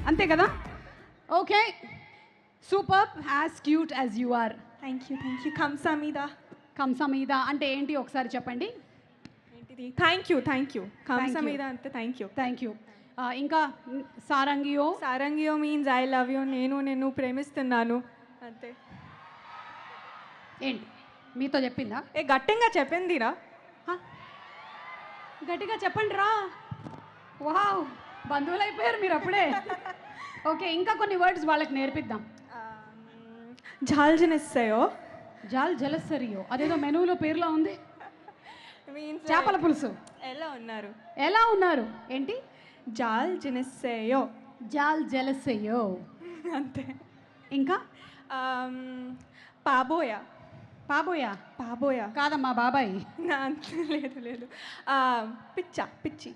అంతే కదా? Okay, super, as cute as you are. Thank you. Kamsa మీద అంటే ఏంటి ఒకసారి చెప్పండి. ఏంటిది? Thank you. కంస మీద అంటే థ్యాంక్ యూ. ఇంకా సారంగియో మీన్స్ ఐ లవ్ యూ, నేను ప్రేమిస్తున్నాను అంతే. ఏంటి మీతో చెప్పిందా? గట్టిగా చెప్పిందిరా. గట్టిగా చెప్పండి రా. వావ్, బంధువులు అయిపోయారు మీరు అప్పుడే. ఓకే, ఇంకా కొన్ని వర్డ్స్ వాళ్ళకి నేర్పిద్దాం. జాల్ జనిస్తాయో, జాల్ జలసరియో, అదేదో మెనూలో పేరులో ఉంది. మీన్స్ చేపల పులుసు. ఎలా ఉన్నారు ఏంటి? జాల్ జనిస్తాయో, జాల్ జలసయ్యో అంతే. ఇంకా పాబోయా కాదమ్మా, బాబాయ్. లేదు. పిచ్చి